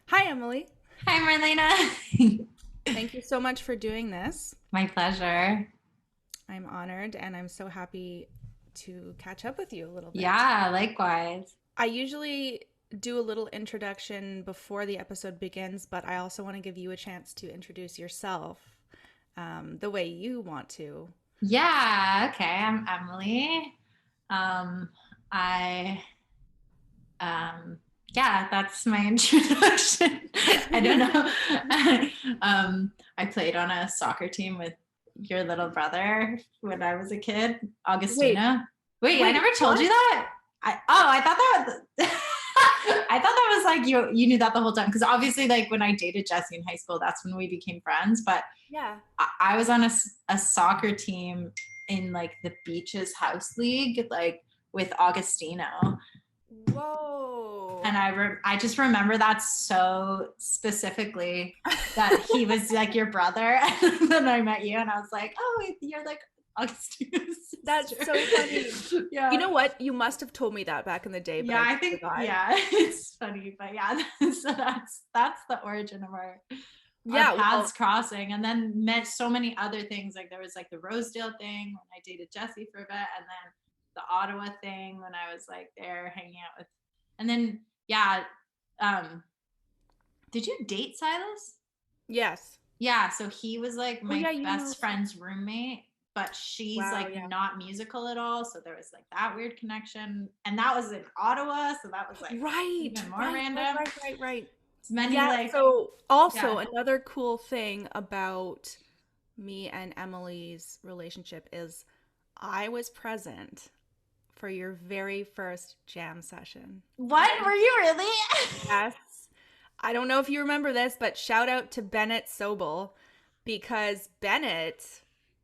Hi, Emily. Hi, Marlena. Thank you so much for doing this. My pleasure. I'm honored and I'm so happy to catch up with you a little bit. Yeah, likewise. I usually do a little introduction before the episode begins, but I also want to give you a chance to introduce yourself the way you want to. Yeah, okay. I'm Emily. Um, I yeah, that's my introduction. I don't know. I played on a soccer team with your little brother when I was a kid, Wait, Augustina. Wait, I wait, never told what? you that. I thought that was I thought that was like you knew that the whole time because obviously like when I dated Jesse in high school, that's when we became friends. But Yeah. I was on a soccer team in like the Beaches House League, like with Augustino. Whoa. And I just remember that so specifically that he was like your brother. And then I met you and I was like, oh, you're like Augustino's That's sister. so funny. You Yeah. know what? You must have told me that back in the day, but Yeah, I I just think forgot. yeah, it's funny, but yeah, so that's the origin of our Yeah, paths well, crossing, and then met so many other things. Like there was like the Rosedale thing when I dated Jesse for a bit, and then the Ottawa thing when I was like there hanging out with, and then yeah, um, did you date Silas? yes. Yeah, so he was like Oh, yeah, my you know. best friend's roommate, but she's Wow, like yeah. not musical at all. So there was like that weird connection. And that was in Ottawa. So that was like Right, even more right, right, random. right, right, right. It's many Yeah, like, so also yeah. another cool thing about me and Emily's relationship is I was present for your very first jam session. What? Were you really? Yes. I don't know if you remember this, but shout out to Bennett Sobel because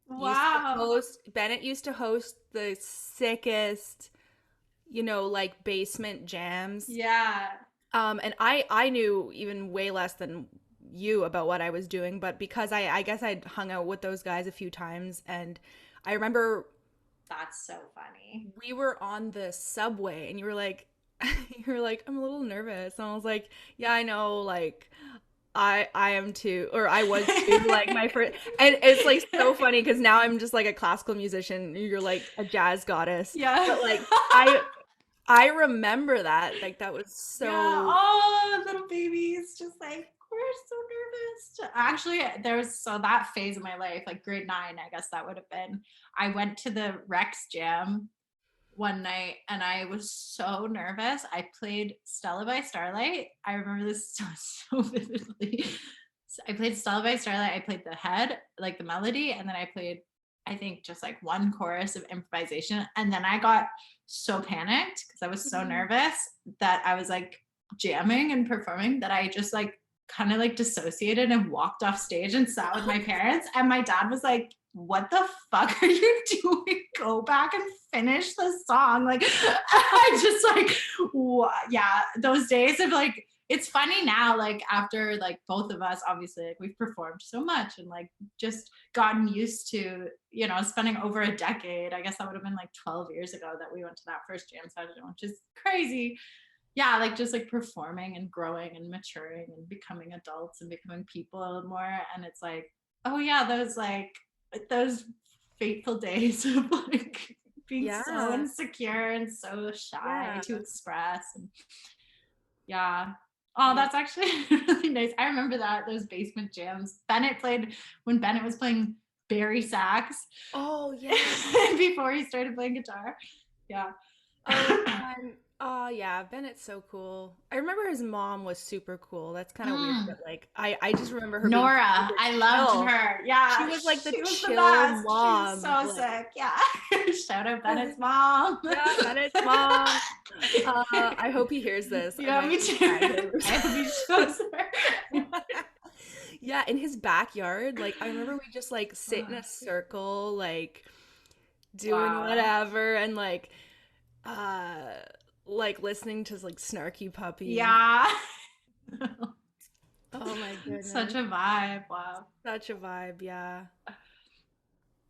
Wow. Bennett used to host the sickest, like basement jams. Yeah. And I knew even way less than you about what I was doing, but because I guess I'd hung out with those guys a few times, and I remember That's so funny. we were on the subway, and you were like, you were like, I'm a little nervous, and I was like, yeah, I know, like. I am too, or I was too, like my first, and it's like so funny because now I'm just like a classical musician. You're like a jazz goddess, Yeah. but like I remember that, like that was Yeah. so. Oh, little babies. Just like, we're so nervous. Actually, there was so that phase of my life, like grade nine, I guess that would have been. I went to the Rex Jam one night and I was so nervous. I played Stella by Starlight. I remember this so vividly. So I played Stella by Starlight. I played the head, like the melody, and then I played, I think, just like one chorus of improvisation. And then I got so panicked because I was so Mhm. nervous that I was like jamming and performing that I just like kind of like dissociated and walked off stage and sat with my parents. And my dad was like, what the fuck are you doing? Go back and finish the song. Like, I just like, yeah, those days of like, it's funny now, like after like both of us, obviously, like we've performed so much and like just gotten used to, spending over a decade. I guess that would have been like 12 years ago that we went to that first jam session, which is crazy. Yeah, like just like performing and growing and maturing and becoming adults and becoming people more. And it's like, oh yeah, those fateful days of like being so Yeah, insecure and so shy yeah, to express. And yeah. Oh, yeah. that's actually really nice. I remember those basement jams. Bennett played when Bennett was playing Barry sax Oh yeah. before he started playing guitar. Yeah. Oh man. Oh yeah, Bennett's so cool. I remember his mom was super cool. That's kind of weird, Mm. but like I just remember her being Nora, super I loved chill. her. She Yeah, was like the she was the chill best. She was mom. so Like sick. Yeah. Shout out Bennett's mom. yeah, Bennett's mom. I hope he hears this. I Yeah, might me tag too. him or I hope he shows her. something. Yeah, in his backyard, like I remember we just like sit in a circle, like doing Wow. whatever and uh like listening to like Snarky Puppy and Yeah. oh my Such goodness. a vibe. Wow. Such a vibe, yeah.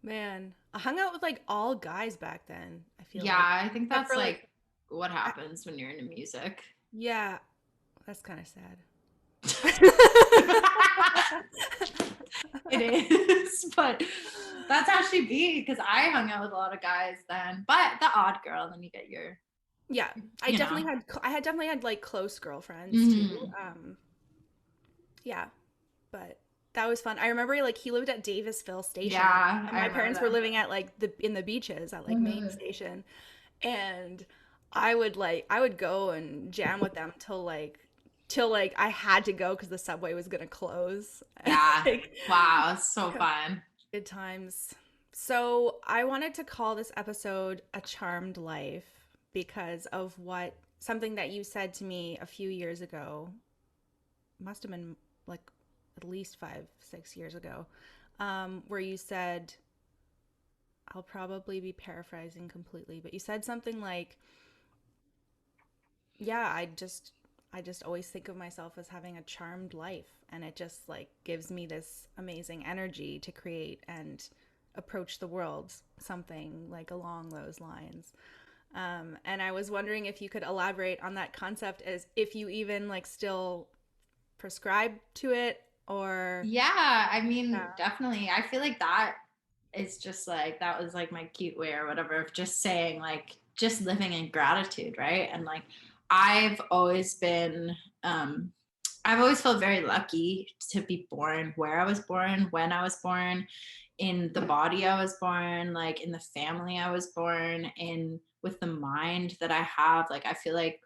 Man, I hung out with like all guys back then, I feel Yeah, like. I think Except that's for like like what I, happens when you're into music. yeah, that's kind of sad. It is, but that's how she be, because I hung out with a lot of guys then, but the odd girl, then you get your, Yeah, you know. I had definitely had like close girlfriends too. Mm. Yeah, but that was fun. I remember like he lived at Davisville Station, Yeah, and I my remember parents were that. living at like the in the beaches at like Main Mhm. Station, and I would go and jam with them till like I had to go because the subway was gonna close. Yeah. Like, Wow, it's so fun. good times. So I wanted to call this episode A Charmed Life because of what something that you said to me a few years ago. Must have been like at least 5, 6 years ago, where you said, I'll probably be paraphrasing completely, but you said something like, yeah, I just always think of myself as having a charmed life, and it just like gives me this amazing energy to create and approach the world, something like along those lines. And I was wondering if you could elaborate on that concept, as if you even like still prescribe to it, or Yeah, I mean, yeah. definitely. I feel like that is just like, that was like my cute way or whatever of just saying, like, just living in gratitude, right? And like, I've always been, I've always felt very lucky to be born where I was born, when I was born, in the body I was born, like in the family I was born in, with the mind that I have. Like, I feel like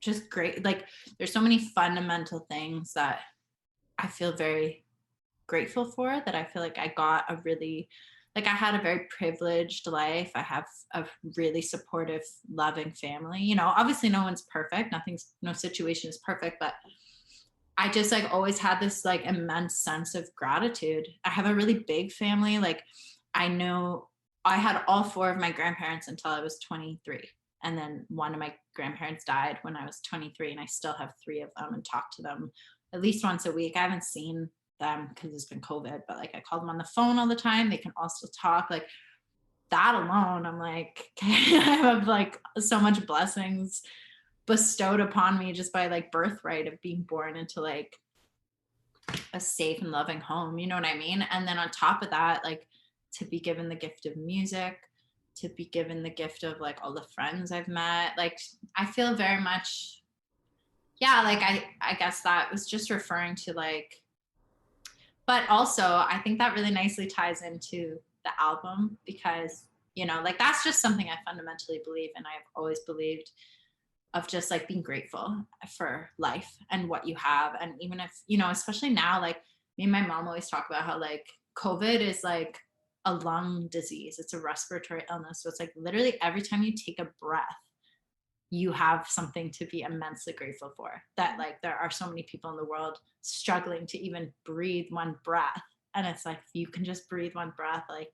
just great. Like, there's so many fundamental things that I feel very grateful for, that I feel like I got a really, like, I had a very privileged life. I have a really supportive, loving family. You know, obviously no one's perfect. No situation is perfect, but I just like always had this like immense sense of gratitude. I have a really big family. Like, I know I had all four of my grandparents until I was 23. And then one of my grandparents died when I was 23, and I still have three of them and talk to them at least once a week. I haven't seen them because it's been COVID, but like I call them on the phone all the time. They can also talk. Like, that alone, I'm like, okay, I have like so much blessings bestowed upon me just by like birthright of being born into like a safe and loving home. You know what I mean? And then on top of that, like, to be given the gift of music, to be given the gift of like all the friends I've met. Like, I feel very much, yeah, like I guess that was just referring to like, but also I think that really nicely ties into the album, because, you know, like, that's just something I fundamentally believe, and I've always believed, of just like being grateful for life and what you have. And even if, you know, especially now, like, me and my mom always talk about how like COVID is like a lung disease, it's a respiratory illness. So it's like literally every time you take a breath, you have something to be immensely grateful for. That like there are so many people in the world struggling to even breathe one breath. And it's like, you can just breathe one breath, like,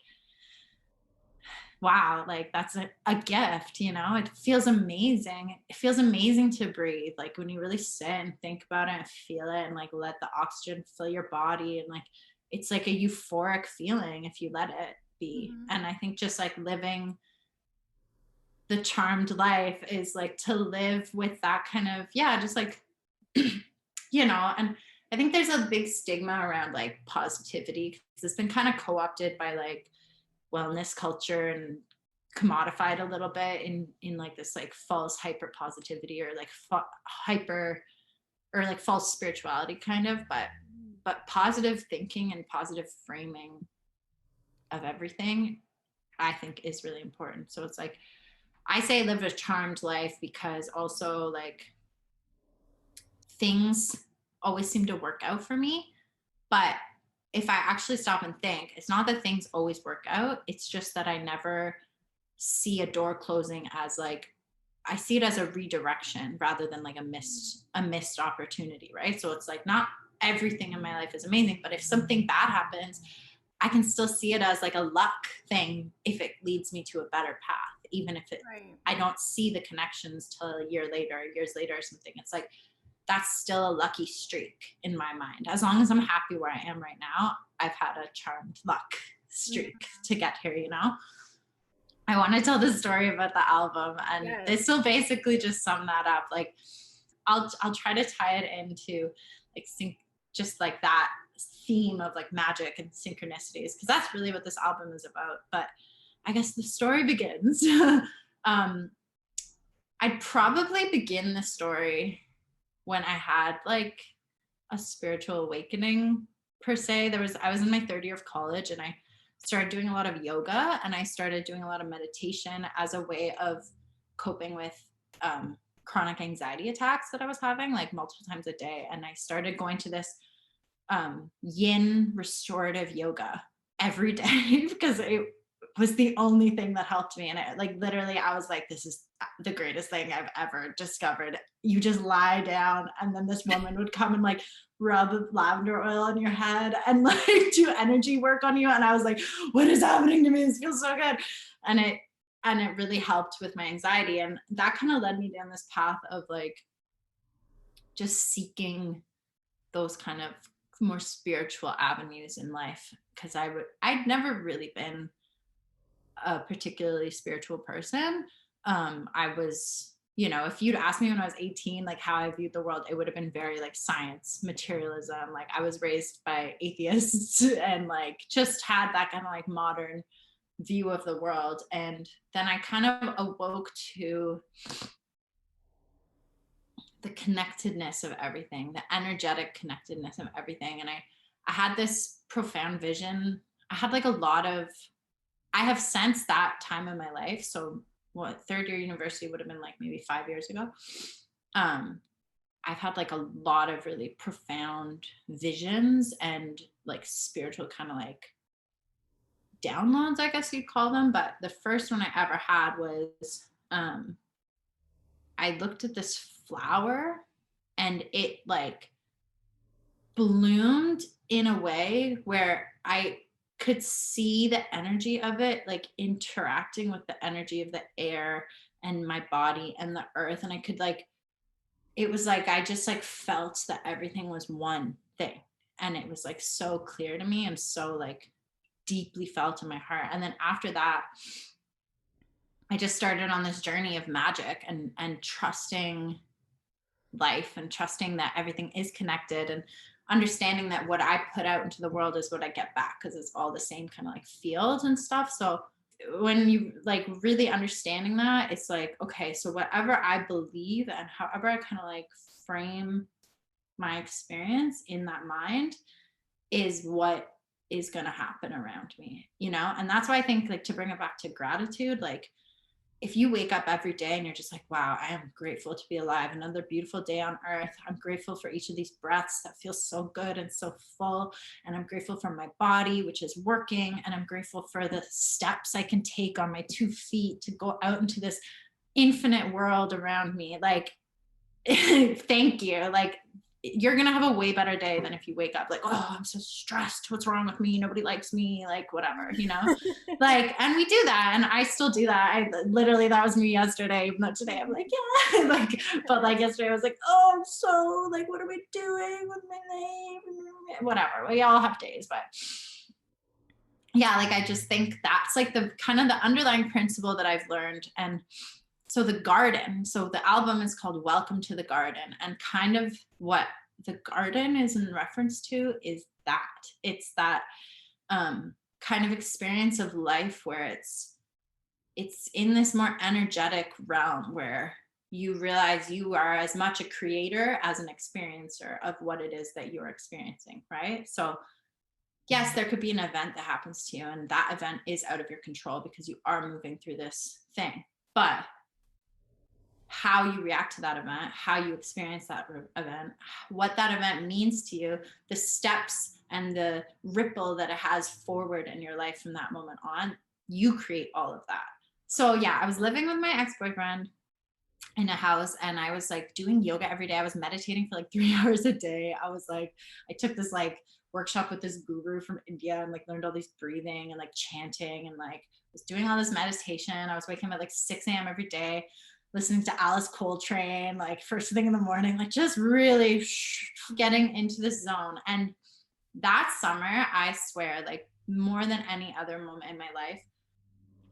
wow, like that's a gift, you know. It feels amazing. It feels amazing to breathe, like when you really sit and think about it and feel it, and like let the oxygen fill your body, and like it's like a euphoric feeling if you let it be. Mm-hmm. And I think just like living the charmed life is like to live with that kind of, yeah, just like you know. And I think there's a big stigma around like positivity, because it's been kind of co-opted by like wellness culture and commodified a little bit in like this like false hyper positivity, or like hyper, or like false spirituality kind of. But positive thinking and positive framing of everything, I think, is really important. So it's like, I say live a charmed life because also like things always seem to work out for me. But if I actually stop and think, it's not that things always work out, it's just that I never see a door closing as like, I see it as a redirection rather than like a missed opportunity, right? So it's like, not everything in my life is amazing, but if something bad happens, I can still see it as like a luck thing if it leads me to a better path, even if it, Right. I don't see the connections till a year later, years later or something. It's like, that's still a lucky streak in my mind. As long as I'm happy where I am right now, I've had a charmed luck streak to get here, you know? I want to tell the story about the album, and Yes. this will basically just sum that up. Like, I'll try to tie it into like just like that theme of like magic and synchronicities, because that's really what this album is about. But I guess the story begins. I'd probably begin the story when I had like a spiritual awakening per se. I was in my third year of college, and I started doing a lot of yoga, and I started doing a lot of meditation as a way of coping with chronic anxiety attacks that I was having like multiple times a day. And I started going to this yin restorative yoga every day because it was the only thing that helped me. And it, like, literally, I was like, this is the greatest thing I've ever discovered. You just lie down, and then this woman would come and like rub lavender oil on your head and like do energy work on you. And I was like, what is happening to me? This feels so good. And it really helped with my anxiety. And that kind of led me down this path of like just seeking those kind of more spiritual avenues in life, because I'd never really been a particularly spiritual person. I was, you know, if you'd asked me when I was 18, like how I viewed the world, it would have been very like science, materialism. Like I was raised by atheists and like just had that kind of like modern view of the world. And then I kind of awoke to the connectedness of everything, the energetic connectedness of everything. And I had this profound vision. I had like a lot of, I have sensed that time in my life. So what, third year university would have been like maybe 5 years ago. I've had like a lot of really profound visions and like spiritual kind of like downloads, I guess you'd call them. But the first one I ever had was I looked at this flower, and it like bloomed in a way where I could see the energy of it like interacting with the energy of the air and my body and the earth. And I could like, it was like I just like felt that everything was one thing. And it was like so clear to me and so like deeply felt in my heart. And then after that, I just started on this journey of magic and trusting life and trusting that everything is connected, and understanding that what I put out into the world is what I get back, because it's all the same kind of like field and stuff. So when you like really understanding that, it's like, okay, so whatever I believe and however I kind of like frame my experience in that mind is what is going to happen around me, you know? And that's why I think, like, to bring it back to gratitude, like if you wake up every day and you're just like, wow, I am grateful to be alive, another beautiful day on earth. I'm grateful for each of these breaths that feel so good and so full. And I'm grateful for my body, which is working. And I'm grateful for the steps I can take on my 2 feet to go out into this infinite world around me. Like, thank you. Like, you're going to have a way better day than if you wake up like, oh, I'm so stressed. What's wrong with me? Nobody likes me. Like, whatever, you know? Like, and we do that. And I still do that. I literally, that was me yesterday. Even though today I'm like, yeah, like, but like yesterday I was like, oh, I'm so like, what are we doing with my life? Whatever. We all have days, but yeah, like, I just think that's like the kind of the underlying principle that I've learned. And so the garden, so the album is called Welcome to the Garden, and kind of what the garden is in reference to is that it's that kind of experience of life where it's in this more energetic realm where you realize you are as much a creator as an experiencer of what it is that you're experiencing, right? So yes, there could be an event that happens to you, and that event is out of your control because you are moving through this thing. But how you react to that event, how you experience that event, what that event means to you, the steps and the ripple that it has forward in your life from that moment on, you create all of that. So yeah, I was living with my ex-boyfriend in a house, and I was like doing yoga every day. I was meditating for like 3 hours a day. I was like, I took this like workshop with this guru from India and like learned all these breathing and like chanting, and like was doing all this meditation. I was waking up at like 6 a.m. every day, listening to Alice Coltrane, like first thing in the morning, like just really getting into this zone. And that summer, I swear, like more than any other moment in my life,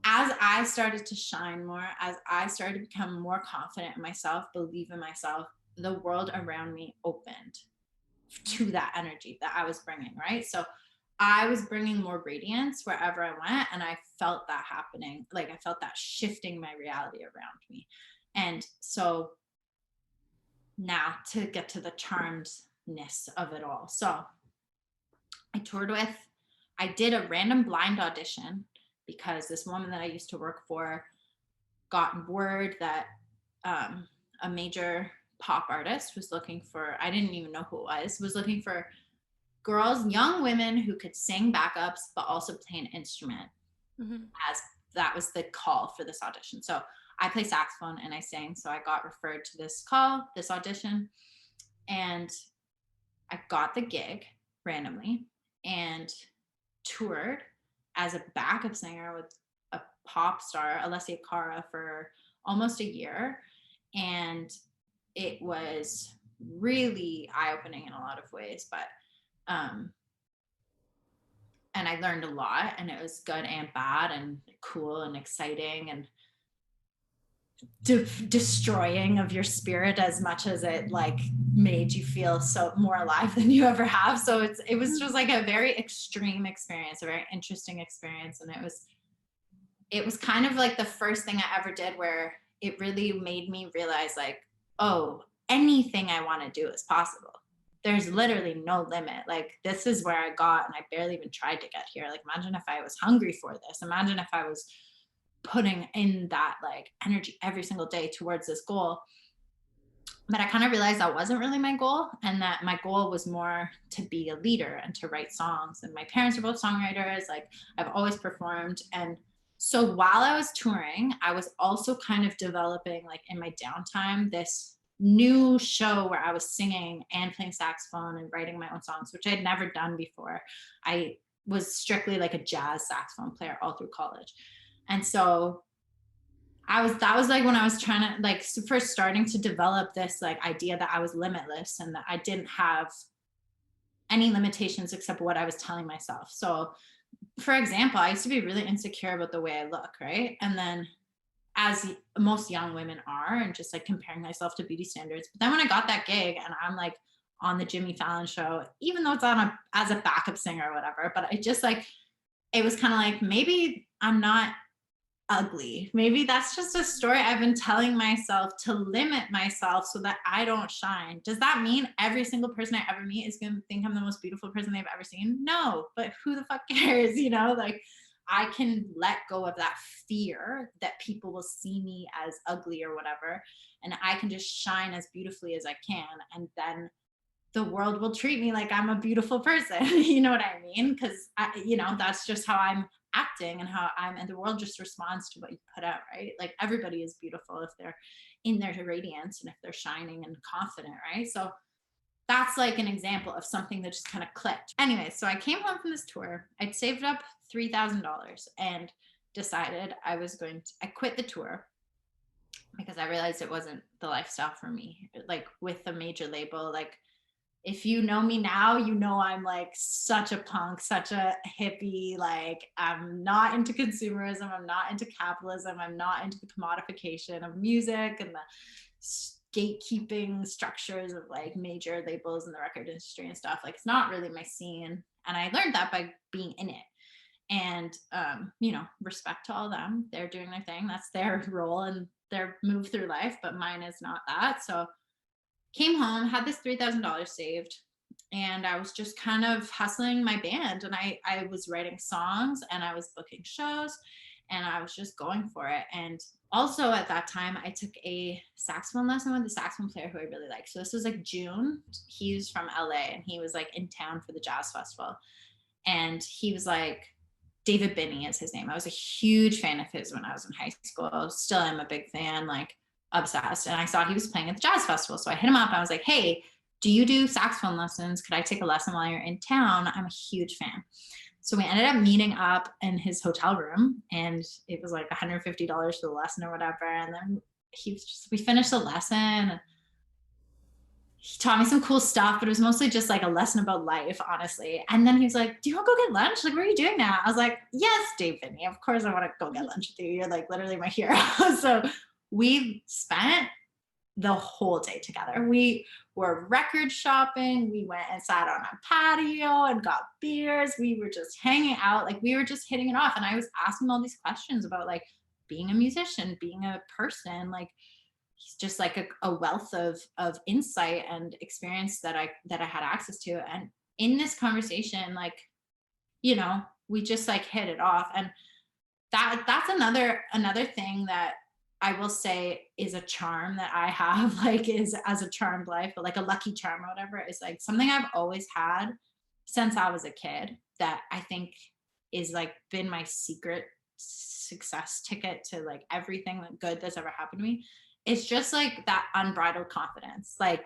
as I started to shine more, as I started to become more confident in myself, believe in myself, the world around me opened. to that energy that I was bringing, right? So I was bringing more radiance wherever I went, and I felt that happening. Like I felt that shifting my reality around me. And so now to get to the charmedness of it all. So I toured with, I did a random blind audition because this woman that I used to work for got word that a major pop artist was looking for, I didn't even know who it was looking for girls, young women who could sing backups, but also play an instrument. Mm-hmm. As that was the call for this audition. So I play saxophone and I sang. So I got referred to this call, this audition, and I got the gig randomly and toured as a backup singer with a pop star, Alessia Cara, for almost a year. And it was really eye-opening in a lot of ways, but and I learned a lot, and it was good and bad and cool and exciting and destroying of your spirit as much as it like made you feel so more alive than you ever have. So it was just like a very extreme experience, a very interesting experience. And it was kind of like the first thing I ever did where it really made me realize like, oh, anything I want to do is possible. There's literally no limit. Like this is where I got, and I barely even tried to get here. Like imagine if I was hungry for this. Imagine if I was putting in that like energy every single day towards this goal. But I kind of realized that wasn't really my goal, and that my goal was more to be a leader and to write songs. And my parents are both songwriters. Like I've always performed. And so while I was touring, I was also kind of developing like in my downtime this new show where I was singing and playing saxophone and writing my own songs, which I had never done before. I was strictly like a jazz saxophone player all through college. And so that was like when I was trying to like first starting to develop this like idea that I was limitless and that I didn't have any limitations except what I was telling myself. So for example, I used to be really insecure about the way I look, right? And then as most young women are, and just like comparing myself to beauty standards. But then when I got that gig and I'm like on the Jimmy Fallon show, even though it's as a backup singer or whatever, but I just like, it was kind of like, maybe I'm not ugly. Maybe that's just a story I've been telling myself to limit myself so that I don't shine. Does that mean every single person I ever meet is going to think I'm the most beautiful person they've ever seen? No, but who the fuck cares? You know, like I can let go of that fear that people will see me as ugly or whatever. And I can just shine as beautifully as I can. And then the world will treat me like I'm a beautiful person. You know what I mean? Because, you know, that's just how I'm acting and and the world just responds to what you put out, right? Like everybody is beautiful if they're in their radiance and if they're shining and confident, right? So that's like an example of something that just kind of clicked. Anyway, so I came home from this tour. I'd saved up $3,000 and decided I quit the tour because I realized it wasn't the lifestyle for me. Like with a major label, like if you know me now, you know I'm like such a punk, such a hippie. Like I'm not into consumerism. I'm not into capitalism. I'm not into the commodification of music and the gatekeeping structures of like major labels in the record industry and stuff. Like it's not really my scene. And I learned that by being in it. And, you know, respect to all them. They're doing their thing. That's their role and their move through life, but mine is not that. So came home, had this $3,000 saved, and I was just kind of hustling my band. And I was writing songs and I was booking shows and I was just going for it. And also at that time, I took a saxophone lesson with a saxophone player who I really liked. So this was like June. He's from LA and he was like in town for the jazz festival. And he was like, David Binney is his name. I was a huge fan of his when I was in high school. Still am a big fan, like obsessed. And I saw he was playing at the jazz festival. So I hit him up. I was like, hey, do you do saxophone lessons? Could I take a lesson while you're in town? I'm a huge fan. So we ended up meeting up in his hotel room and it was like $150 for the lesson or whatever. And then we finished the lesson. He taught me some cool stuff, but it was mostly just like a lesson about life, honestly. And then he was like, do you want to go get lunch? Like, what are you doing now? I was like, yes, Dave Finney, of course I want to go get lunch with you. You're like literally my hero. So we spent the whole day together. We were record shopping. We went and sat on a patio and got beers. We were just hanging out. Like we were just hitting it off. And I was asking all these questions about like being a musician, being a person. Like he's just like a wealth of insight and experience that I had access to. And in this conversation, like, you know, we just like hit it off. And that's another thing that I will say is a charm that I have, like is as a charmed life, but like a lucky charm or whatever, is like something I've always had since I was a kid that I think is like been my secret success ticket to like everything that good that's ever happened to me. It's just like that unbridled confidence. Like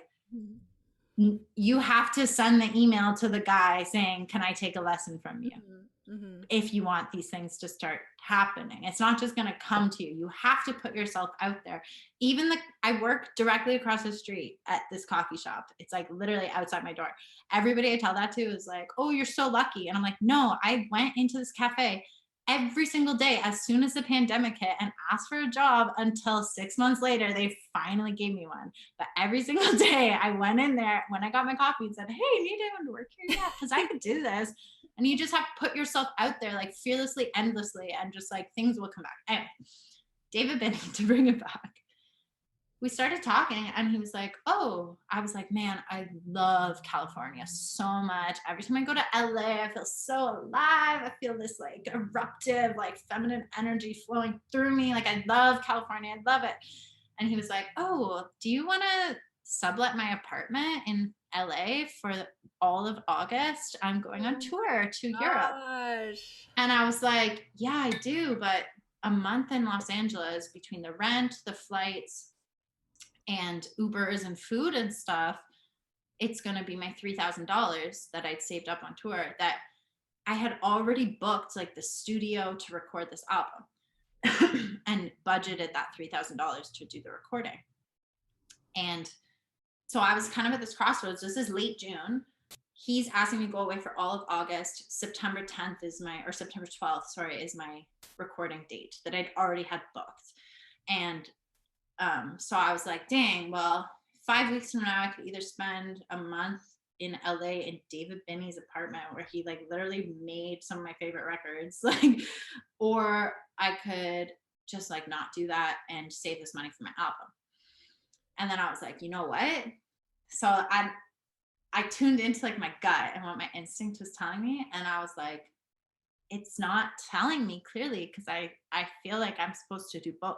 you have to send the email to the guy saying, "Can I take a lesson from you?" If you want these things to start happening. It's not just going to come to you. You have to put yourself out there. Even I work directly across the street at this coffee shop. It's like literally outside my door. Everybody I tell that to is like, "Oh, you're so lucky." And I'm like, "No, I went into this cafe every single day as soon as the pandemic hit and asked for a job until 6 months later, they finally gave me one. But every single day I went in there when I got my coffee and said, 'Hey, need anyone to work here?' Yeah, because I could do this." And you just have to put yourself out there like fearlessly, endlessly, and just like things will come back. Anyway, David Binney, to bring it back, we started talking and he was like, "Oh," I was like, "Man, I love California so much. Every time I go to LA, I feel so alive. I feel this like eruptive, like feminine energy flowing through me. Like I love California. I love it." And he was like, "Oh, do you want to sublet my apartment in LA for all of August? I'm going on tour to Europe." Gosh. And I was like, "Yeah, I do, but a month in Los Angeles between the rent, the flights, and Ubers and food and stuff, it's going to be my $3,000 that I'd saved up on tour that I had already booked like the studio to record this album and budgeted that $3,000 to do the recording." And so I was kind of at this crossroads. This is late June. He's asking me to go away for all of August. September 10th is or September 12th, sorry, is my recording date that I'd already had booked. And so I was like, dang, well, 5 weeks from now, I could either spend a month in LA in David Binney's apartment where he like literally made some of my favorite records, like, or I could just like not do that and save this money for my album. And then I was like, you know what? So I tuned into like my gut and what my instinct was telling me. And I was like, it's not telling me clearly because I feel like I'm supposed to do both.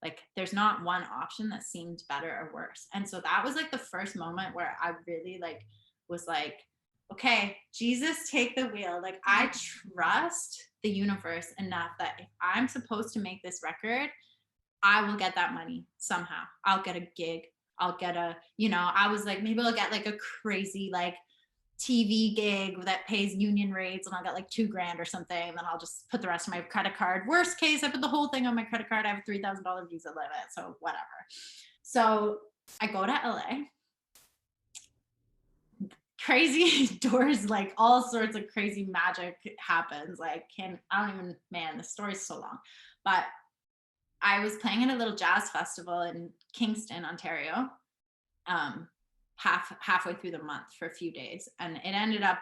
Like there's not one option that seemed better or worse. And so that was like the first moment where I really like was like, okay, Jesus, take the wheel. Like I trust the universe enough that if I'm supposed to make this record, I will get that money somehow. I'll get a gig. I'll get I was like, maybe I'll get like a crazy like TV gig that pays union rates and I'll get like $2,000 or something. And then I'll just put the rest of my credit card. Worst case, I put the whole thing on my credit card. I have a $3,000 Visa limit. So whatever. So I go to LA. Crazy doors, like all sorts of crazy magic happens. Like man, the story's so long. But I was playing at a little jazz festival in Kingston, Ontario. Halfway through the month for a few days, and it ended up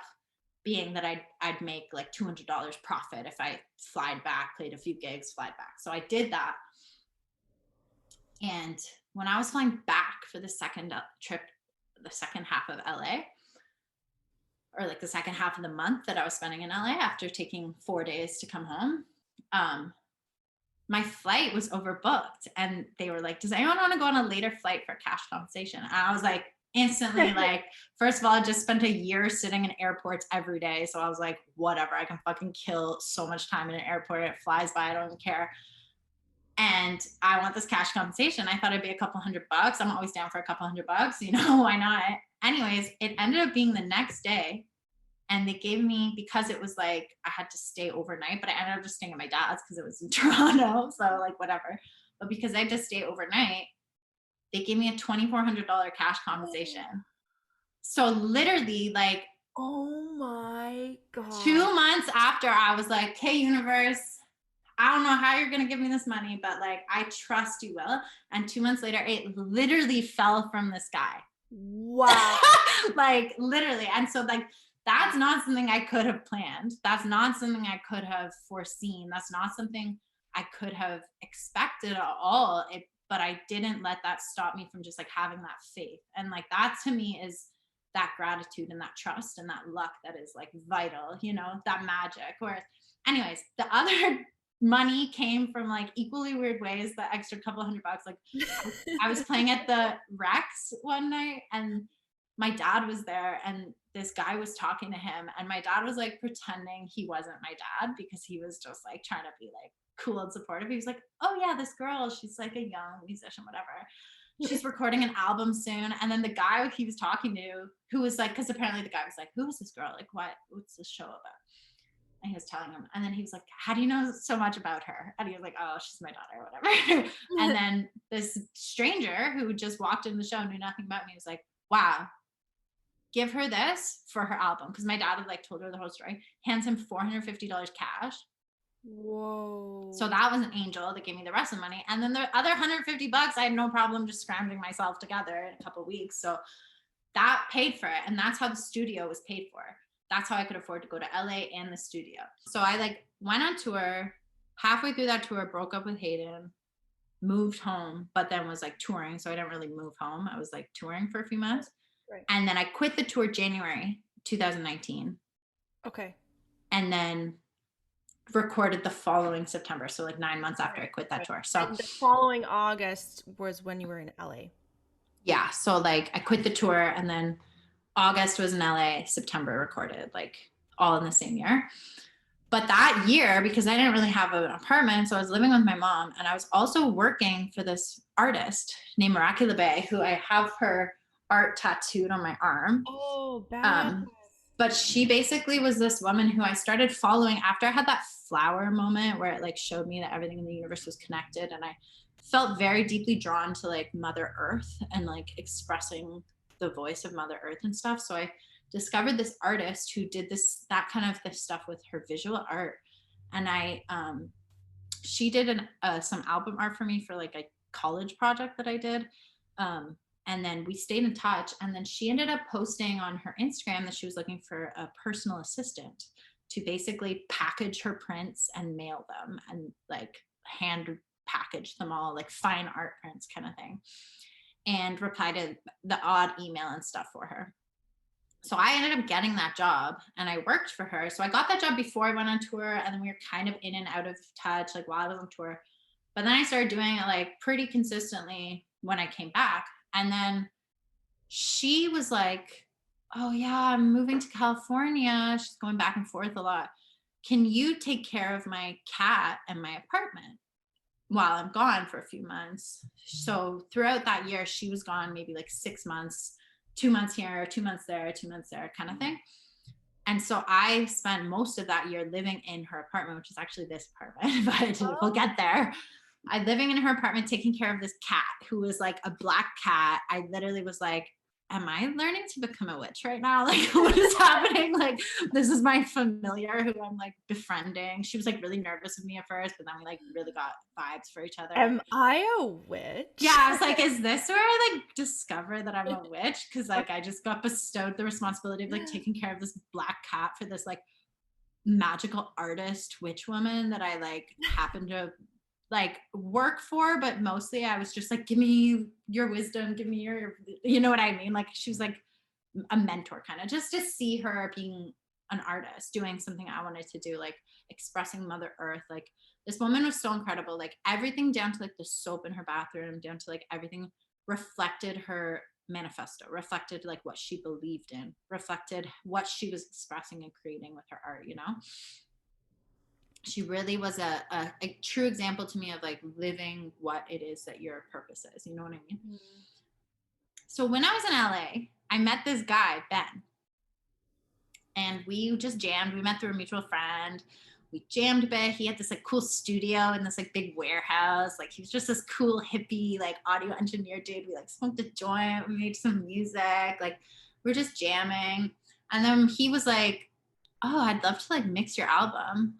being that I'd make like $200 profit if I flied back, played a few gigs, flied back. So I did that. And when I was flying back for the second trip, the second half of LA, or like the second half of the month that I was spending in LA after taking 4 days to come home, my flight was overbooked, and they were like, "Does anyone want to go on a later flight for cash compensation?" And I was like, instantly like, first of all, I just spent a year sitting in airports every day. So I was like, whatever, I can fucking kill so much time in an airport. It flies by, I don't even care. And I want this cash compensation. I thought it'd be a couple $100. I'm always down for a couple $100, why not? Anyways, it ended up being the next day. And they gave me, because it was like, I had to stay overnight, but I ended up just staying at my dad's because it was in Toronto. So like, whatever. But because I had to stay overnight, they gave me a $2,400 cash compensation. So literally like, oh my God. 2 months after, I was like, "Hey, universe, I don't know how you're gonna give me this money, but like I trust you will. And 2 months later, it literally fell from the sky. Wow. Like literally. And so like that's not something I could have planned. That's not something I could have foreseen. That's not something I could have expected at all. But I didn't let that stop me from just like having that faith. And like that to me is that gratitude and that trust and that luck that is like vital, you know, that magic. Whereas, anyways, the other money came from like equally weird ways, the extra couple $100. Like I was playing at the Rex one night and my dad was there and this guy was talking to him and my dad was like pretending he wasn't my dad because he was just like trying to be like cool and supportive. He was like, oh yeah, this girl, she's like a young musician, whatever. She's recording an album soon. And then the guy he was talking to, who was like, because apparently the guy was like, who is this girl? Like, what's this show about? And he was telling him. And then he was like, how do you know so much about her? And he was like, oh, she's my daughter, whatever. And then this stranger who just walked in the show, knew nothing about me, was like, wow, give her this for her album. Because my dad had like told her the whole story, hands him $450 cash. Whoa. So that was an angel that gave me the rest of the money. And then the other $150, I had no problem just scrounging myself together in a couple of weeks. So that paid for it. And that's how the studio was paid for. That's how I could afford to go to LA and the studio. So I like went on tour. Halfway through that tour, broke up with Hayden, moved home, but then was like touring. So I didn't really move home. I was like touring for a few months. Right. And then I quit the tour January 2019. Okay. And then recorded the following September. So like 9 months after I quit that tour. So and the following August was when you were in LA. yeah. So like I quit the tour and then August was in LA, September recorded, like all in the same year. But that year, because I didn't really have an apartment, so I was living with my mom and I was also working for this artist named Miraculous Bay, who I have her art tattooed on my arm. Oh, bad. But she basically was this woman who I started following after I had that flower moment where it like showed me that everything in the universe was connected. And I felt very deeply drawn to like Mother Earth and like expressing the voice of Mother Earth and stuff. So I discovered this artist who did that kind of this stuff with her visual art. And she did some album art for me for like a college project that I did. And then we stayed in touch. And then she ended up posting on her Instagram that she was looking for a personal assistant to basically package her prints and mail them and like hand package them all, like fine art prints kind of thing, and reply to the odd email and stuff for her. So I ended up getting that job and I worked for her. So I got that job before I went on tour and then we were kind of in and out of touch like while I was on tour. But then I started doing it like pretty consistently when I came back. And then she was like, oh yeah, I'm moving to California. She's going back and forth a lot. Can you take care of my cat and my apartment while I'm gone for a few months? So throughout that year, she was gone maybe like 6 months, 2 months here, 2 months there, 2 months there kind of thing. And so I spent most of that year living in her apartment, which is actually this apartment, but we'll get there. I living in her apartment, taking care of this cat who was like a black cat. I literally was like, am I learning to become a witch right now? Like, what is happening? Like, this is my familiar who I'm like befriending. She was like really nervous of me at first, but then we like really got vibes for each other. Am I a witch? Yeah, I was like, is this where I like discover that I'm a witch? Because like I just got bestowed the responsibility of like taking care of this black cat for this like magical artist witch woman that I like happened to like work for, but mostly I was just like, give me your wisdom, give me your, you know what I mean? Like she was like a mentor kind of, just to see her being an artist, doing something I wanted to do, like expressing Mother Earth. Like this woman was so incredible, like everything down to like the soap in her bathroom, down to like everything reflected her manifesto, reflected like what she believed in, reflected what she was expressing and creating with her art, you know? She really was a true example to me of like living what it is that your purpose is. You know what I mean? Mm-hmm. So when I was in LA, I met this guy, Ben, and we just jammed. We met through a mutual friend. We jammed a bit. He had this like cool studio in this like big warehouse. Like he was just this cool hippie, like audio engineer dude. We like smoked a joint. We made some music. Like we're just jamming. And then he was like, oh, I'd love to like mix your album.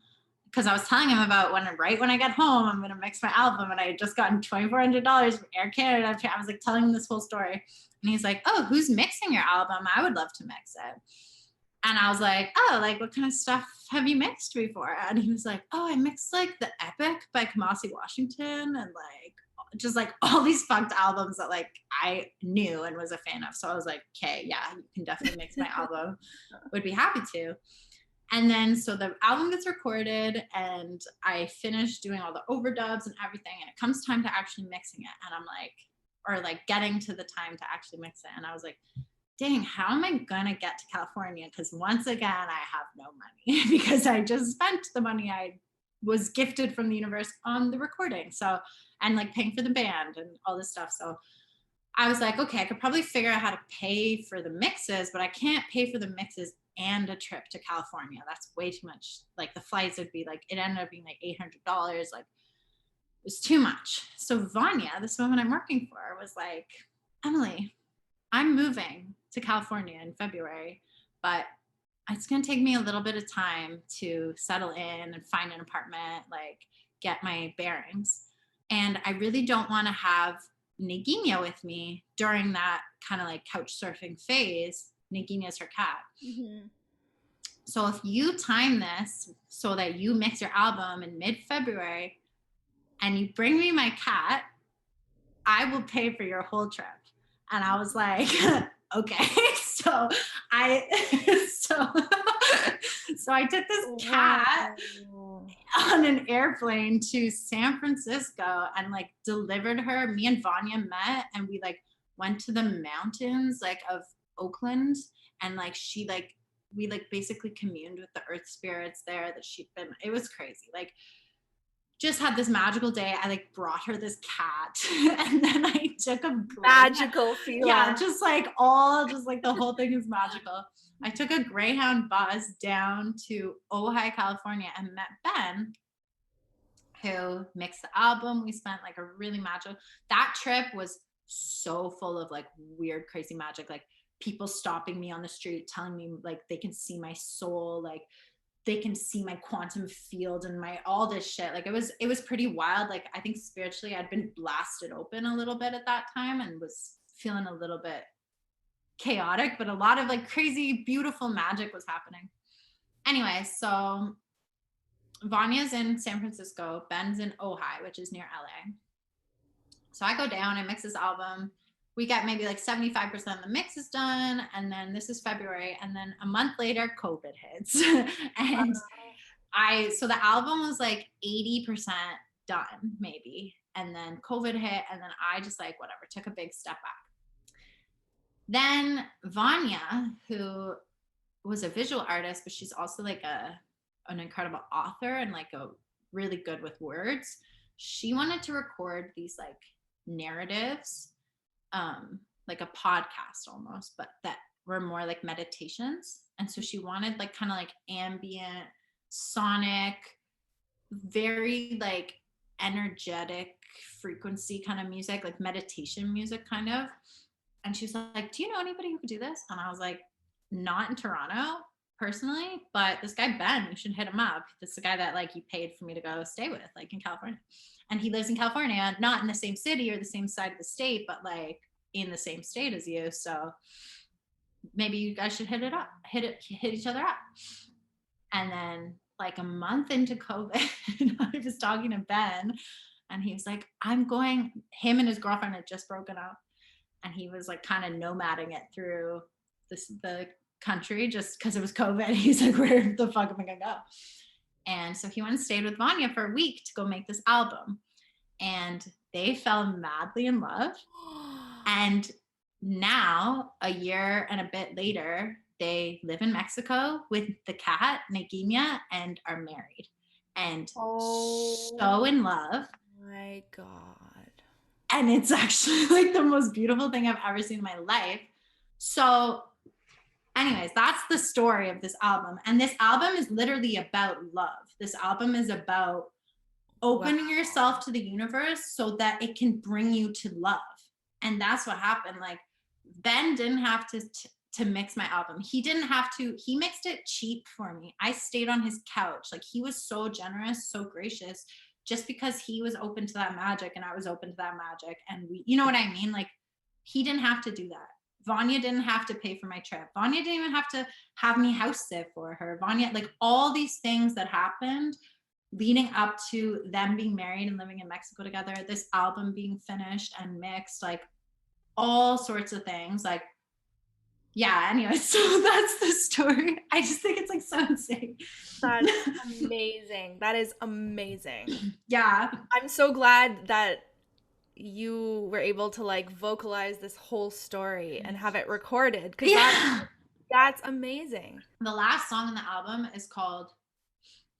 because I was telling him about right when I get home, I'm going to mix my album. And I had just gotten $2,400 from Air Canada. I was like telling him this whole story. And he's like, oh, who's mixing your album? I would love to mix it. And I was like, oh, like what kind of stuff have you mixed before? And he was like, oh, I mixed like The Epic by Kamasi Washington and like just like all these fucked albums that like I knew and was a fan of. So I was like, okay, yeah, you can definitely mix my album. Would be happy to. And then so the album gets recorded and I finish doing all the overdubs and everything. And it comes time to actually mixing it. And I'm like, or like getting to the time to actually mix it. And I was like, dang, how am I gonna get to California? Because once again, I have no money because I just spent the money I was gifted from the universe on the recording. So, and like paying for the band and all this stuff. So I was like, okay, I could probably figure out how to pay for the mixes, but I can't pay for the mixes and a trip to California. That's way too much. Like the flights would be like, it ended up being like $800. Like it was too much. So Vanya, this woman I'm working for, was like, Emily, I'm moving to California in February, but it's going to take me a little bit of time to settle in and find an apartment, like get my bearings. And I really don't want to have Nagina with me during that kind of like couch surfing phase. Nagina is her cat. Mm-hmm. So if you time this so that you mix your album in mid-February and you bring me my cat, I will pay for your whole trip. And I was like, okay. So I took this cat on an airplane to San Francisco and like delivered her. Me and Vanya met and we like went to the mountains like of Oakland and like we basically communed with the earth spirits there that she'd been. It was crazy. Like just had this magical day. I like brought her this cat and then I took a magical feeling. Yeah, just like the whole thing is magical. I took a Greyhound bus down to Ojai, California and met Ben, who mixed the album. We spent like a really magical, that trip was so full of like weird, crazy magic. Like people stopping me on the street, telling me like they can see my soul, like they can see my quantum field and my all this shit. Like it was pretty wild. Like I think spiritually I'd been blasted open a little bit at that time and was feeling a little bit chaotic, but a lot of like crazy, beautiful magic was happening. Anyway, so Vanya's in San Francisco, Ben's in Ojai, which is near LA. So I go down and mix this album. We got maybe like 75% of the mix is done. And then this is February. And then a month later, COVID hits. And so the album was like 80% done, maybe. And then COVID hit. And then I just like, whatever, took a big step back. Then Vanya, who was a visual artist, but she's also like an incredible author and like a really good with words. She wanted to record these like narratives, like a podcast almost, but that were more like meditations. And so she wanted like kind of like ambient, sonic, very like energetic frequency kind of music, like meditation music kind of. And she was like, do you know anybody who could do this? And I was like, not in Toronto personally, but this guy Ben, you should hit him up. This is the guy that like you paid for me to go stay with, like in California. And he lives in California, not in the same city or the same side of the state, but like in the same state as you. So maybe you guys should hit each other up. And then like a month into COVID, I was talking to Ben and he was like, him and his girlfriend had just broken up. And he was like kind of nomading it through the country just because it was COVID. He's like, where the fuck am I gonna go? And so he went and stayed with Vanya for a week to go make this album. And they fell madly in love. And now, a year and a bit later, they live in Mexico with the cat, Nagina, and are married. And so in love. My God. And it's actually like the most beautiful thing I've ever seen in my life. So anyways, that's the story of this album. And this album is literally about love. This album is about opening yourself to the universe so that it can bring you to love. And that's what happened. Like Ben didn't have to to mix my album. He didn't have to, he mixed it cheap for me. I stayed on his couch. Like, he was so generous, so gracious, just because he was open to that magic and I was open to that magic. And we, you know what I mean? Like, he didn't have to do that. Vanya didn't have to pay for my trip. Vanya didn't even have to have me house sit for her. Vanya, like, all these things that happened leading up to them being married and living in Mexico together, this album being finished and mixed, like, all sorts of things. Like, yeah, anyway, so that's the story. I just think it's like so insane. That's amazing. That is amazing. Yeah. I'm so glad that you were able to like vocalize this whole story and have it recorded because that's amazing. The last song on the album is called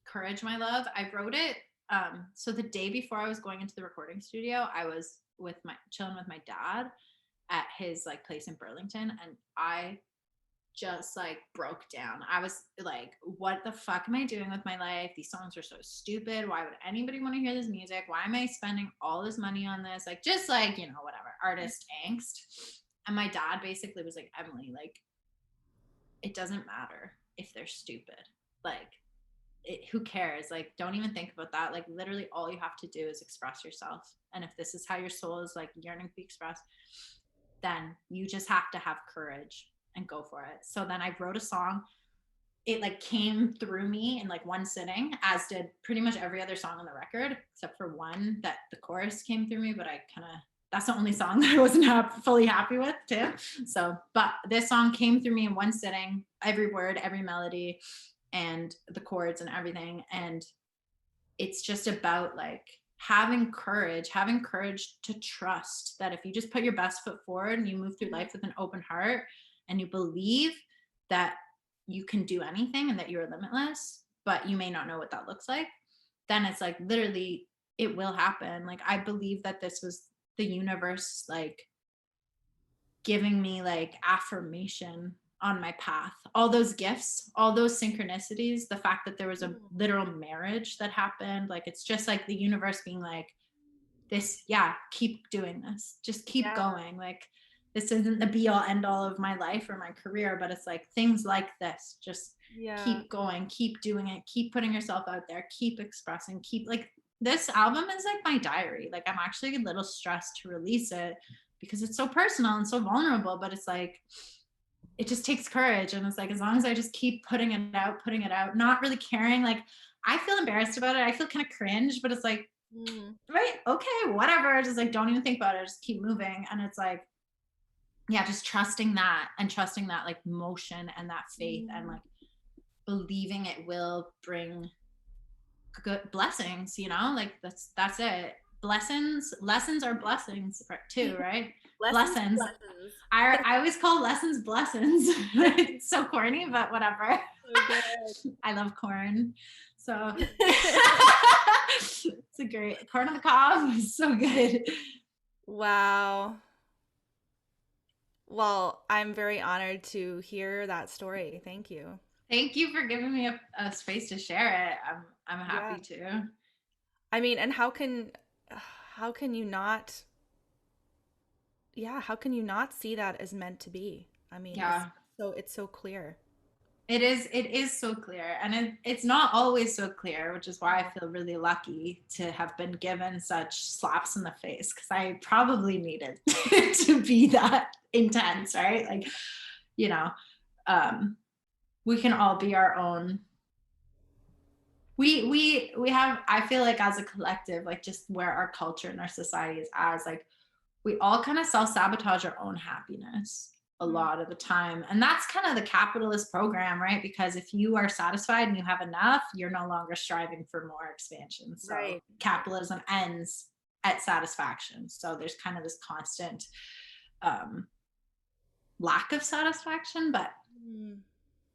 Courage, My Love. I wrote it so the day before I was going into the recording studio, I was chilling with my dad at his like place in Burlington, and I just like broke down. I was like, what the fuck am I doing with my life? These songs are so stupid. Why would anybody want to hear this music? Why am I spending all this money on this? Like, just like, you know, whatever, artist angst. And my dad basically was like, Emily, like, it doesn't matter if they're stupid. Like, who cares? Like, don't even think about that. Like, literally all you have to do is express yourself. And if this is how your soul is like yearning to be expressed, then you just have to have courage and go for it. So then I wrote a song. It like came through me in like one sitting, as did pretty much every other song on the record, except for one that the chorus came through me, but that's the only song that I wasn't fully happy with too. So, but this song came through me in one sitting, every word, every melody, and the chords and everything. And it's just about like having courage to trust that if you just put your best foot forward and you move through life with an open heart and you believe that you can do anything and that you're limitless, but you may not know what that looks like, then it's like literally it will happen. Like, I believe that this was the universe like giving me like affirmation on my path, all those gifts, all those synchronicities, the fact that there was a literal marriage that happened. Like, it's just like the universe being like, this, yeah, keep doing this, just keep going. Like, this isn't the be all end all of my life or my career, but it's like things like this, just keep going, keep doing it, keep putting yourself out there, keep expressing, keep like, this album is like my diary. Like, I'm actually a little stressed to release it because it's so personal and so vulnerable, but it's like, it just takes courage. And it's like, as long as I just keep putting it out, not really caring. Like, I feel embarrassed about it. I feel kind of cringe, but it's like, right, okay, whatever. Just like, don't even think about it. Just keep moving. And it's like, yeah, just trusting that like motion and that faith and like believing it will bring good blessings, you know, like that's it. Lessons are blessings too, right? Blessings. I always call lessons blessings. It's so corny, but whatever. So I love corn. So it's a great corn on the cob. So good. Wow. Well, I'm very honored to hear that story. Thank you. Thank you for giving me a space to share it. I'm happy to. I mean, and how can you not how can you not see that as meant to be? I mean, it's so clear. It is so clear, and it's not always so clear, which is why I feel really lucky to have been given such slaps in the face, because I probably needed to be that intense, right? Like, you know, we can all be our own. We have, I feel like as a collective, like just where our culture and our society is as, like, we all kind of self-sabotage our own happiness a lot of the time. And that's kind of the capitalist program, right? Because if you are satisfied and you have enough, you're no longer striving for more expansion. So capitalism ends at satisfaction. So there's kind of this constant lack of satisfaction. But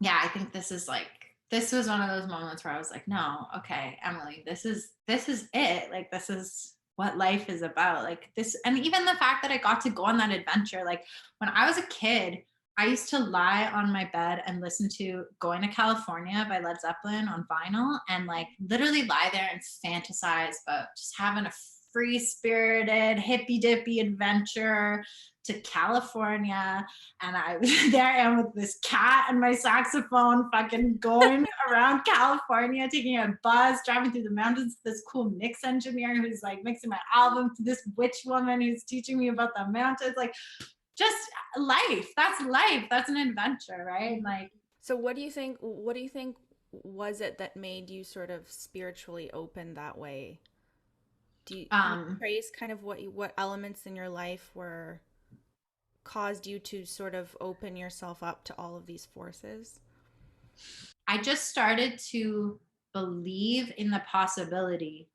yeah, I think this was one of those moments where I was like, no, okay, Emily, this is it. Like, this is what life is about. Like this, and even the fact that I got to go on that adventure. Like, when I was a kid, I used to lie on my bed and listen to Going to California by Led Zeppelin on vinyl, and like literally lie there and fantasize about just having a free-spirited, hippy-dippy adventure to California, and there I am with this cat and my saxophone, fucking going around California, taking a bus, driving through the mountains. This cool mix engineer who's like mixing my album, to this witch woman who's teaching me about the mountains. Like, just life. That's life. That's an adventure, right? Like, So what do you think? What do you think was it that made you sort of spiritually open that way? Can you um, trace kind of what elements in your life were caused you to sort of open yourself up to all of these forces? I just started to believe in the possibility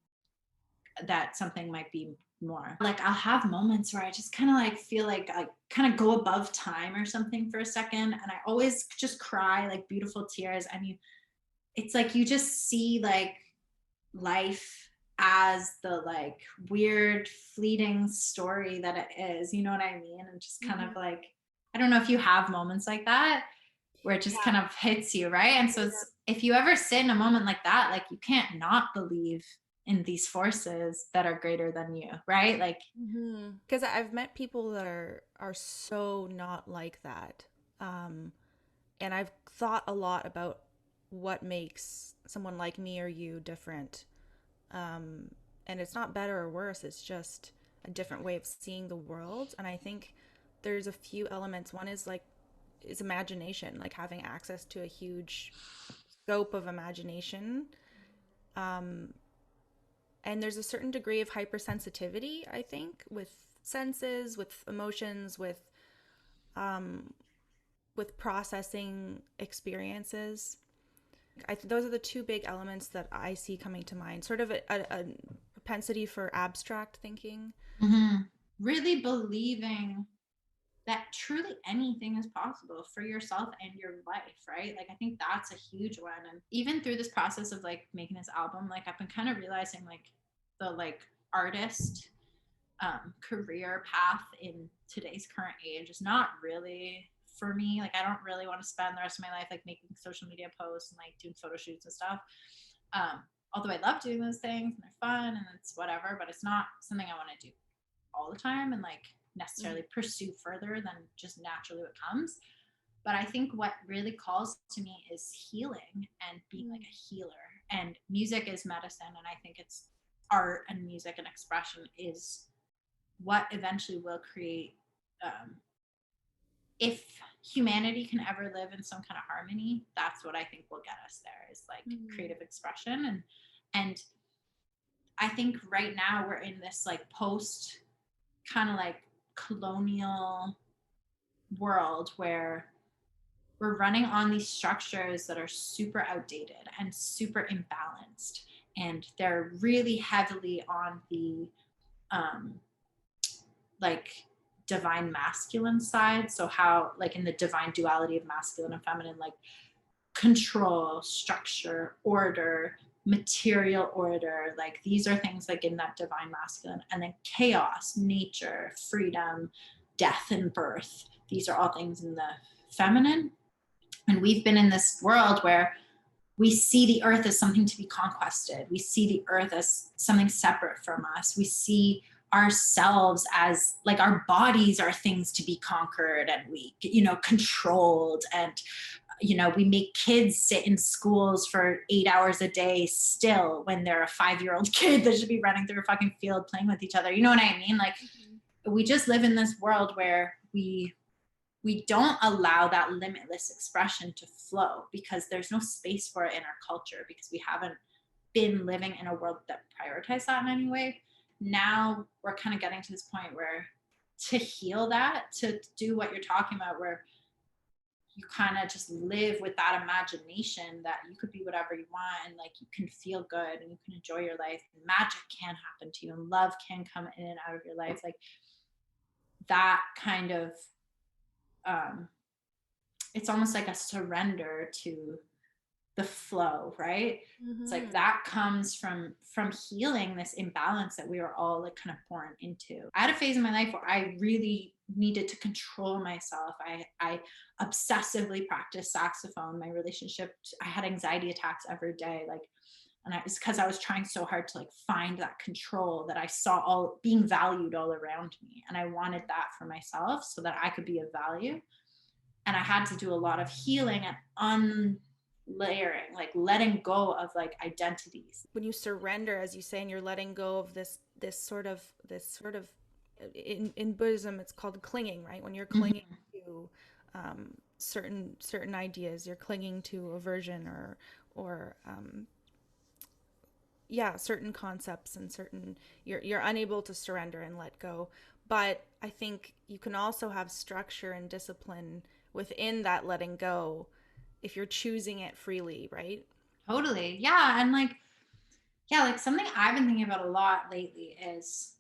that something might be more. Like, I'll have moments where I just kind of like feel like I kind of go above time or something for a second, and I always just cry like beautiful tears. I mean, it's like you just see like life as the like weird fleeting story that it is, you know what I mean? And just kind of Mhm. like, I don't know if you have moments like that where it just kind of hits you, right? And so it's, if you ever sit in a moment like that, like you can't not believe in these forces that are greater than you, right? Like, Because I've met people that are so not like that, and I've thought a lot about what makes someone like me or you different. Um, and it's not better or worse, it's just a different way of seeing the world. And I think there's a few elements. One is like is imagination, like having access to a huge scope of imagination. Um, and there's a certain degree of hypersensitivity, I think, with senses, with emotions, um, with processing experiences. Those are the two big elements that I see coming to mind. Sort of a propensity for abstract thinking. mhm, really believing that truly anything is possible for yourself and your life, right? Like, I think that's a huge one. And even through this process of like making this album, like I've been kind of realizing like the like artist career path in today's current age is not really for me. Like, I don't really want to spend the rest of my life like making social media posts and like doing photo shoots and stuff. um Although I love doing those things and they're fun and it's whatever, but it's not something I want to do all the time and like necessarily pursue further than just naturally what comes. But I think what really calls to me is healing and being like a healer. And music is medicine. And I think it's art and music and expression is what eventually will create, if humanity can ever live in some kind of harmony, that's what I think will get us there, is like creative expression. And I think right now we're in this like post kind of like colonial world where we're running on these structures that are super outdated and super imbalanced, and they're really heavily on the um like divine masculine side. So how like in the divine duality of masculine and feminine, like control, structure, order, material order, like these are things like in that divine masculine. And then chaos, nature, freedom, death and birth, these are all things in the feminine. And we've been in this world where we see the earth as something to be conquested. We see the earth as something separate from us. We see ourselves as like our bodies are things to be conquered and we, you know, controlled. And you know, we make kids sit in schools for 8 hours a day still when they're a 5-year-old kid that should be running through a fucking field playing with each other. You know what I mean? Like, we just live in this world where we don't allow that limitless expression to flow because there's no space for it in our culture, because we haven't been living in a world that prioritizes that in any way. Now we're kind of getting to this point where to heal that, to do what you're talking about, where you kind of just live with that imagination that you could be whatever you want and like you can feel good and you can enjoy your life and magic can happen to you and love can come in and out of your life. Like that kind of um it's almost like a surrender to the flow, right? It's like that comes from healing this imbalance that we were all like kind of born into. I had a phase in my life where I really needed to control myself. I obsessively practiced saxophone. My relationship, I had anxiety attacks every day. Like And it's because I was trying so hard to like find that control that I saw all being valued all around me. And I wanted that for myself so that I could be of value. And I had to do a lot of healing and unlayering, like letting go of like identities. When you surrender, as you say, and you're letting go of this sort of in Buddhism it's called clinging, right? When you're clinging Mm-hmm. to certain ideas, you're clinging to aversion or yeah, certain concepts and certain you're unable to surrender and let go. But I think you can also have structure and discipline within that letting go if you're choosing it freely, right? Totally. Yeah. And like, yeah, like something I've been thinking about a lot lately is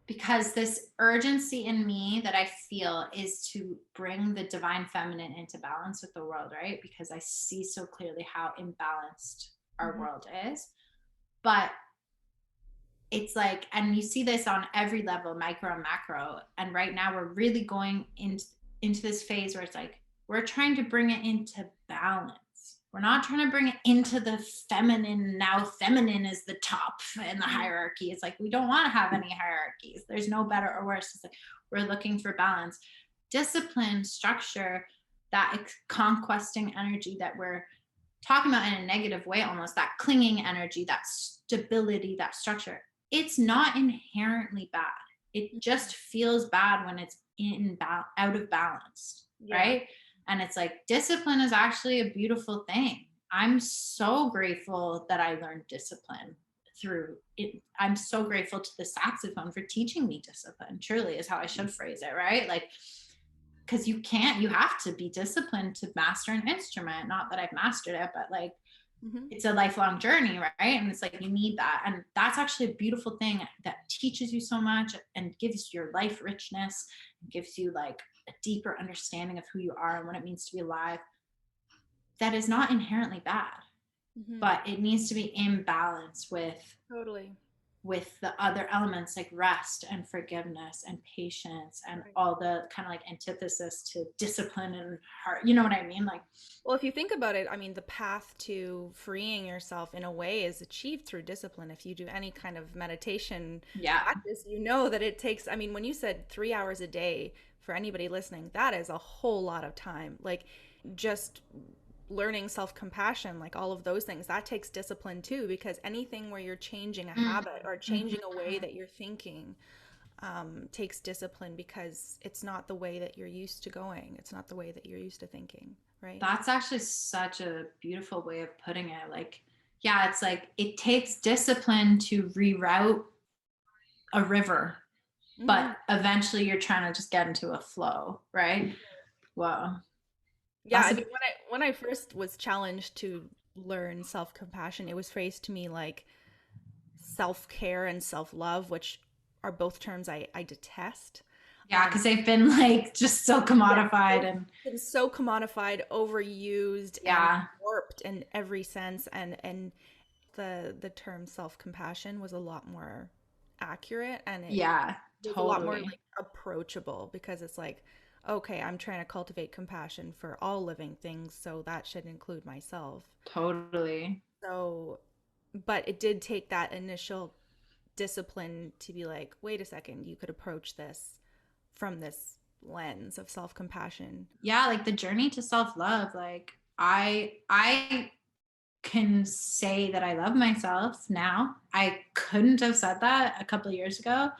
because this urgency in me that I feel is to bring the divine feminine into balance with the world, right? Because I see so clearly how imbalanced our Mm-hmm. world is. But it's like, and you see this on every level, micro and macro. And right now we're really going into this phase where it's like, we're trying to bring it into balance. We're not trying to bring it into the feminine. Now feminine is the top in the hierarchy. It's like, we don't want to have any hierarchies. There's no better or worse. It's like, we're looking for balance, discipline, structure, that conquesting energy that we're talking about in a negative way, almost that clinging energy, that stability, that structure. It's not inherently bad. It just feels bad when it's out of balance, Yeah. right? And it's like discipline is actually a beautiful thing. I'm so grateful that I learned discipline through it. I'm so grateful to the saxophone for teaching me discipline, truly is how I should phrase it, right? Like, because you have to be disciplined to master an instrument. Not that I've mastered it, but like Mm-hmm. it's a lifelong journey, right? And it's like you need that. And that's actually a beautiful thing that teaches you so much and gives your life richness, gives you like a deeper understanding of who you are and what it means to be alive. That is not inherently bad, Mm-hmm. but it needs to be in balance Totally. with the other elements like rest and forgiveness and patience and Right. all the kind of like antithesis to discipline and heart. You know what I mean? Like, Well, if you think about it, I mean, the path to freeing yourself in a way is achieved through discipline. If you do any kind of meditation yeah. practice, you know that it takes, I mean, when you said 3 hours a day for anybody listening, that is a whole lot of time. Like just learning self-compassion, like all of those things, that takes discipline too, because anything where you're changing a habit or changing a way Mm-hmm. that you're thinking takes discipline because it's not the way that you're used to going. It's not the way that you're used to thinking, right? That's actually such a beautiful way of putting it. Like, yeah, it's like it takes discipline to reroute a river, Mm-hmm. but eventually you're trying to just get into a flow, right? Wow. Yeah, That's I a mean, when I first was challenged to learn self-compassion, it was phrased to me like self-care and self-love, which are both terms I detest. yeah, because they've been like just so Yeah, commodified they've and been so commodified, overused, and yeah, warped in every sense, and the term self-compassion was a lot more accurate, and it yeah, was a lot more totally. like approachable because it's like, okay, I'm trying to cultivate compassion for all living things, so that should include myself. Totally. So, but it did take that initial discipline to be like, wait a second, you could approach this from this lens of self-compassion. Yeah, like the journey to self-love, like I can say that I love myself now. I couldn't have said that a couple of years ago.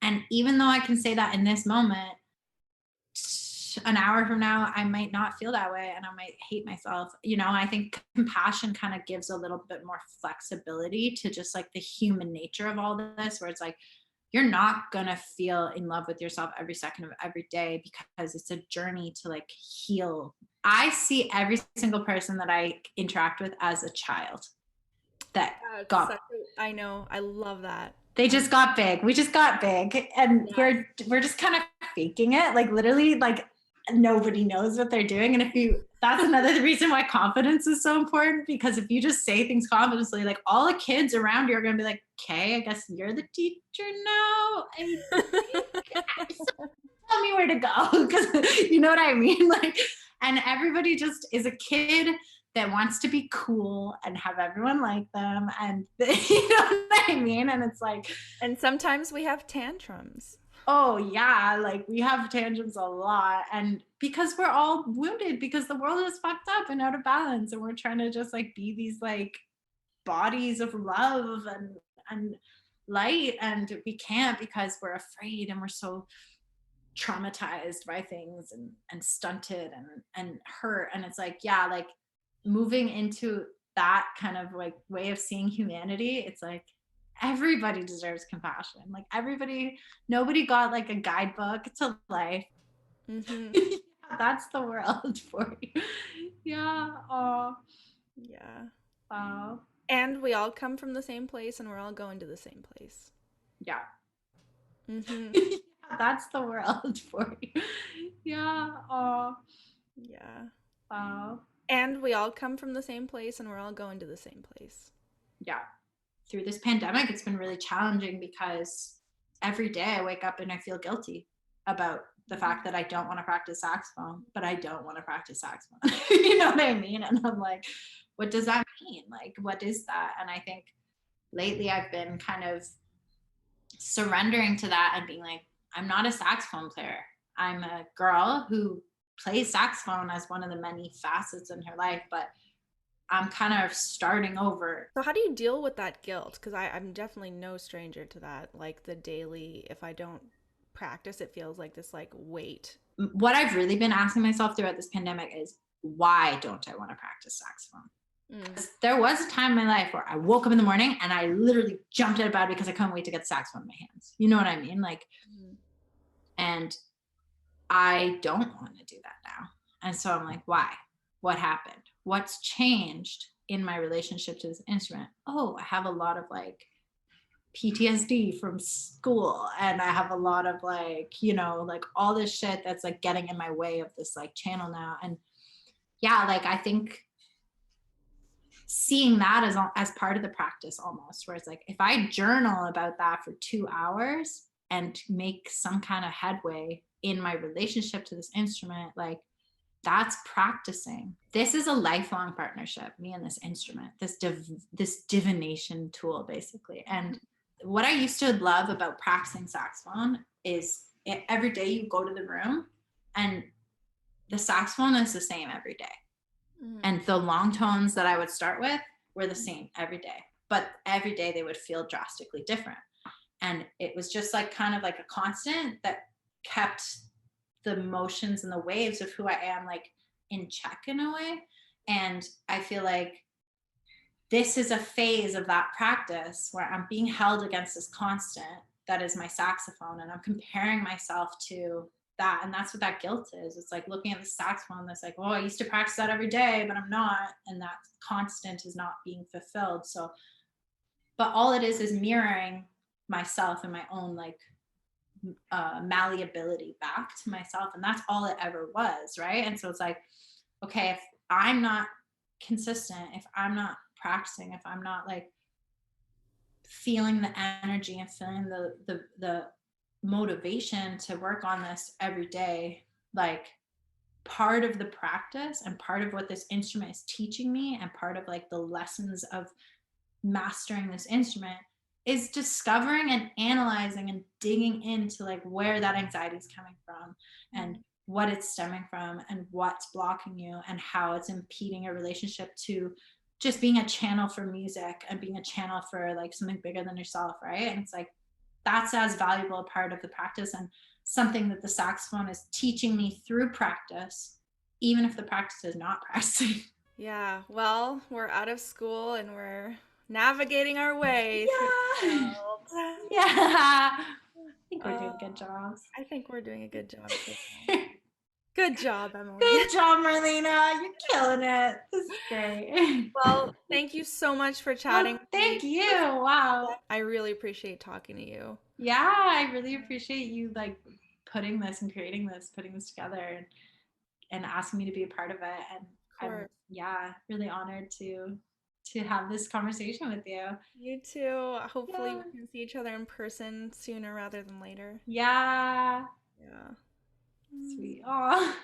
And even though I can say that in this moment, an hour from now, I might not feel that way and I might hate myself. You know, I think compassion kind of gives a little bit more flexibility to just like the human nature of all this, where it's like, you're not going to feel in love with yourself every second of every day because it's a journey to like heal. I see every single person that I interact with as a child that Yeah, it's got, such I know. I love that. they just got big. We just got big and Yes. we're just kind of faking it. Like literally like nobody knows what they're doing. And if you, that's another reason why confidence is so important, because if you just say things confidently, like all the kids around you are going to be like, okay, I guess you're the teacher now. Tell me where to go. Cause you know what I mean? Like, and everybody just is a kid that wants to be cool and have everyone like them, and you know what I mean? And it's like, And sometimes we have tantrums. oh yeah, like we have tantrums a lot, and because we're all wounded because the world is fucked up and out of balance, and we're trying to just like be these like bodies of love and light, and we can't because we're afraid and we're so traumatized by things and stunted and hurt. And it's like, yeah, like moving into that kind of like way of seeing humanity, it's like everybody deserves compassion. Like everybody, nobody got like a guidebook to life. Mm-hmm. Yeah, that's the world for you. Yeah. Oh, Yeah. wow. And we all come from the same place and we're all going to the same place. Yeah. Mm-hmm. Yeah, that's the world for you. Yeah. Oh, Yeah. wow. And we all come from the same place and we're all going to the same place. Yeah. Through this pandemic, it's been really challenging because every day I wake up and I feel guilty about the fact that I don't want to practice saxophone, but I don't want to practice saxophone. You know what I mean? And I'm like, what does that mean? Like, what is that? And I think lately I've been kind of surrendering to that and being like, I'm not a saxophone player. I'm a girl who plays saxophone as one of the many facets in her life, but I'm kind of starting over. So how do you deal with that guilt? Because I'm definitely no stranger to that. Like the daily, if I don't practice, it feels like this like weight. What I've really been asking myself throughout this pandemic is, why don't I want to practice saxophone? Mm. There was a time in my life where I woke up in the morning and I literally jumped out of bed because I couldn't wait to get the saxophone in my hands. You know what I mean? Like, Mm. and I don't want to do that now. And so I'm like, why? What happened? What's changed in my relationship to this instrument? Oh, I have a lot of like PTSD from school, and I have a lot of like, you know, like all this shit that's like getting in my way of this like channel now. And yeah, like I think seeing that as part of the practice almost, where it's like, if I journal about that for 2 hours and make some kind of headway in my relationship to this instrument, like that's practicing. This is a lifelong partnership, me and this instrument, this divination tool basically. And what I used to love about practicing saxophone is every day you go to the room and the saxophone is the same every day. Mm. And the long tones that I would start with were the same every day, but every day they would feel drastically different. And it was just like kind of like a constant that kept the motions and the waves of who I am like in check in a way. And I feel like this is a phase of that practice where I'm being held against this constant that is my saxophone, and I'm comparing myself to that. And that's what that guilt is. It's like looking at the saxophone that's like, oh, I used to practice that every day, but I'm not. And that constant is not being fulfilled. So, but all it is mirroring myself and my own like malleability back to myself. And that's all it ever was. Right. And so it's like, okay, if I'm not consistent, if I'm not practicing, if I'm not like feeling the energy and feeling the motivation to work on this every day, like part of the practice and part of what this instrument is teaching me and part of like the lessons of mastering this instrument is discovering and analyzing and digging into like where that anxiety is coming from and what it's stemming from and what's blocking you and how it's impeding your relationship to just being a channel for music and being a channel for like something bigger than yourself, right? And it's like that's as valuable a part of the practice and something that the saxophone is teaching me through practice, even if the practice is not practicing. Yeah, well, we're out of school and we're navigating our way through the Yeah. world. Yeah. I think we're Uh, doing good jobs. I think we're doing a good job so far. Good job, Emily. Good job, Marlena. You're killing it. This is great. Well, thank you so much for Oh, chatting with me. thank you. Wow. I really appreciate talking to you. Yeah, I really appreciate you like putting this and creating this, putting this together and asking me to be a part of it. And Of I'm course. yeah, really honored to have this conversation with you. You too. Hopefully Yeah. we can see each other in person sooner rather than later. Yeah. Yeah. Sweet. Oh.